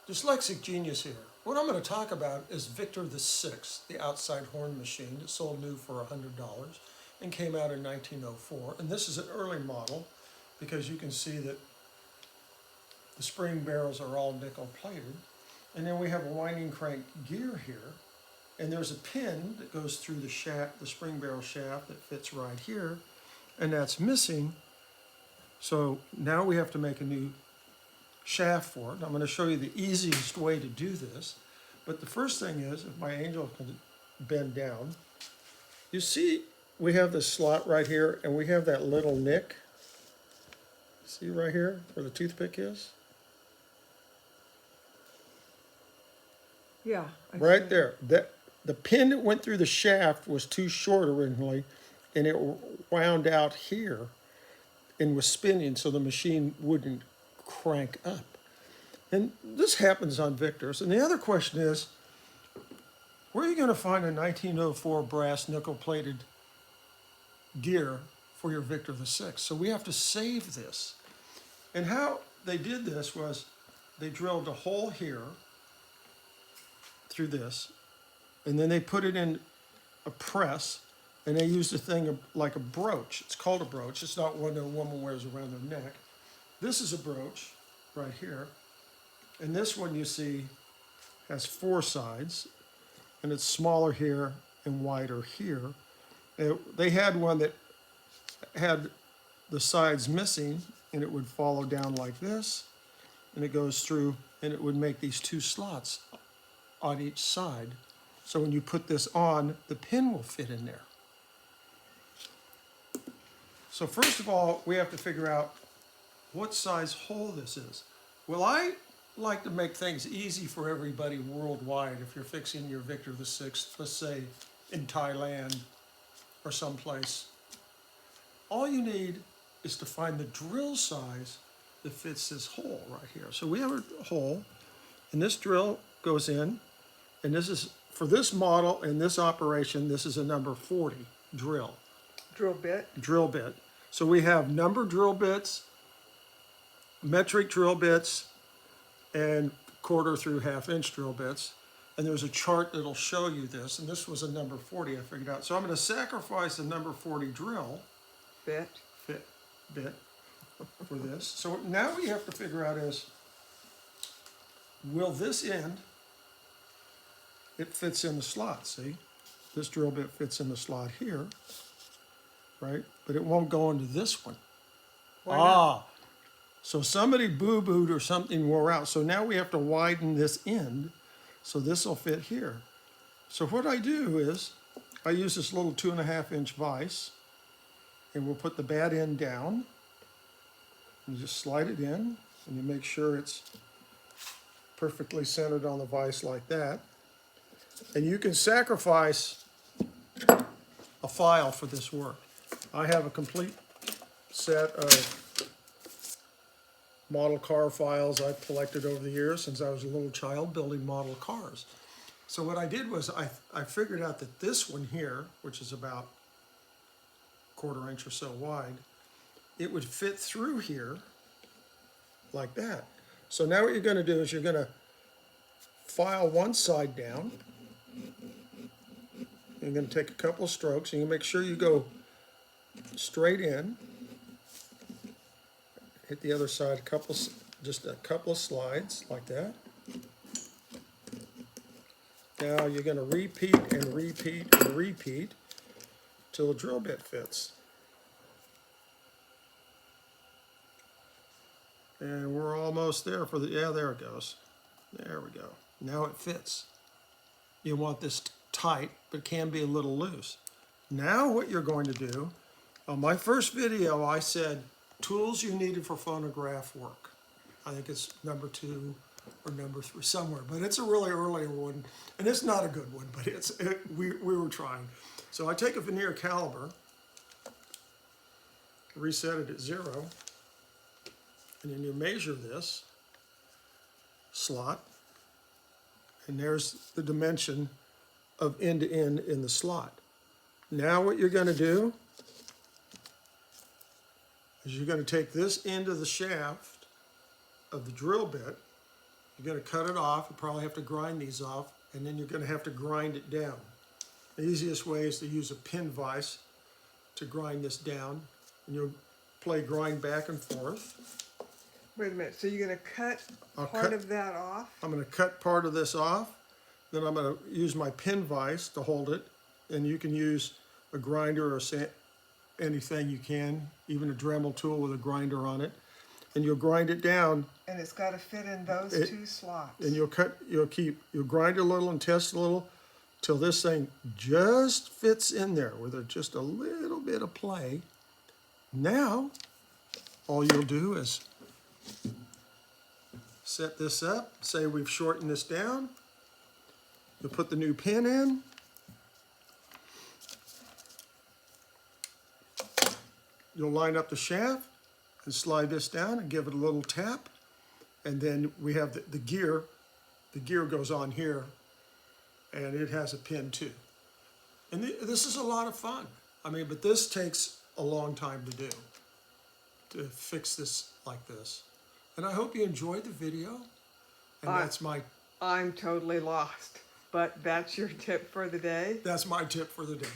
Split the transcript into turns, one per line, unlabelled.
Dyslexic Genius here. What I'm going to talk about is Victor the Sixth, the outside horn machine that sold new for $100 and came out in 1904. And this is an early model because you can see that the spring barrels are all nickel plated. And then we have a winding crank gear here. And there's a pin that goes through the shaft, the spring barrel shaft that fits right here. And that's missing. So now we have to make a new shaft for it. I'm going to show you the easiest way to do this. But the first thing is, if my angel can bend down, you see we have this slot right here and we have that little nick. See right here where the toothpick is?
Yeah.
Right there. The pin that went through the shaft was too short originally and it wound out here and was spinning so the machine wouldn't crank up. And this happens on Victors. And the other question is, where are you going to find a 1904 brass nickel-plated gear for your Victor the Sixth? So we have to save this. And how they did this was they drilled a hole here through this, and then they put it in a press, and they used a thing like a brooch. It's called a brooch. It's not one that a woman wears around their neck. This is a brooch right here. And this one you see has 4 sides, and it's smaller here and wider here. They had one that had the sides missing, and it would follow down like this, and it goes through, and it would make these 2 slots on each side. So when you put this on, the pin will fit in there. So first of all, we have to figure out what size hole this is. Well, I like to make things easy for everybody worldwide. If you're fixing your Victor the Sixth, let's say in Thailand or someplace, all you need is to find the drill size that fits this hole right here. So we have a hole, and this drill goes in, and this is, for this model and this operation, this is a number 40 drill.
Drill bit.
Drill bit. So we have number drill bits, metric drill bits, and 1/4 through 1/2 inch drill bits. And there's a chart that'll show you this, and this was a number 40 I figured out. So I'm going to sacrifice a number 40 drill
Bit.
bit for this. So now what you have to figure out is, will this end, it fits in the slot, see? This drill bit fits in the slot here, right? But it won't go into this one.
Why not?
So somebody boo-booed or something wore out. So now we have to widen this end, so this will fit here. So what I do is, I use this little 2.5 inch vise, and we'll put the bad end down, and you just slide it in, and you make sure it's perfectly centered on the vise like that. And you can sacrifice a file for this work. I have a complete set of model car files I've collected over the years since I was a little child building model cars. So what I did was I figured out that this one here, which is about 1/4 inch or so wide, it would fit through here like that. So now what you're going to do is you're going to file one side down. You're going to take a couple of strokes, and you make sure you go straight in. Hit the other side just a couple of slides like that. Now you're going to repeat and repeat and repeat till the drill bit fits. And we're almost there for the, yeah, there it goes. There we go. Now it fits. You want this tight, but it can be a little loose. Now what you're going to do, on my first video I said tools you needed for phonograph work. I think it's number 2 or number 3 somewhere, but it's a really earlier one, and it's not a good one, but we were trying. So I take a vernier caliper, reset it at 0, and then you measure this slot, and there's the dimension of end to end in the slot. Now what you're going to do is you're going to take this end of the shaft of the drill bit, You're gonna cut it off, you probably have to grind these off, and then you're gonna have to grind it down. The easiest way is to use a pin vise to grind this down, and you'll play grind back and forth.
Wait a minute, so you're gonna cut
I'll
part
cut-
of that off?
I'm gonna cut part of this off, then I'm gonna use my pin vise to hold it, and you can use a grinder or anything you can, even a Dremel tool with a grinder on it, and you'll grind it down,
And it's gotta fit in those
It-
two slots.
and you'll grind a little and test a little till this thing just fits in there with just a little bit of play. Now, all you'll do is set this up, say we've shortened this down. You'll put the new pin in. You'll line up the shaft and slide this down and give it a little tap. And then we have the gear. The gear goes on here, and it has a pin too. And this is a lot of fun. I mean, but this takes a long time to do, to fix this like this. And I hope you enjoyed the video. And
I'm totally lost, but that's your tip for the day?
that's my tip for the day.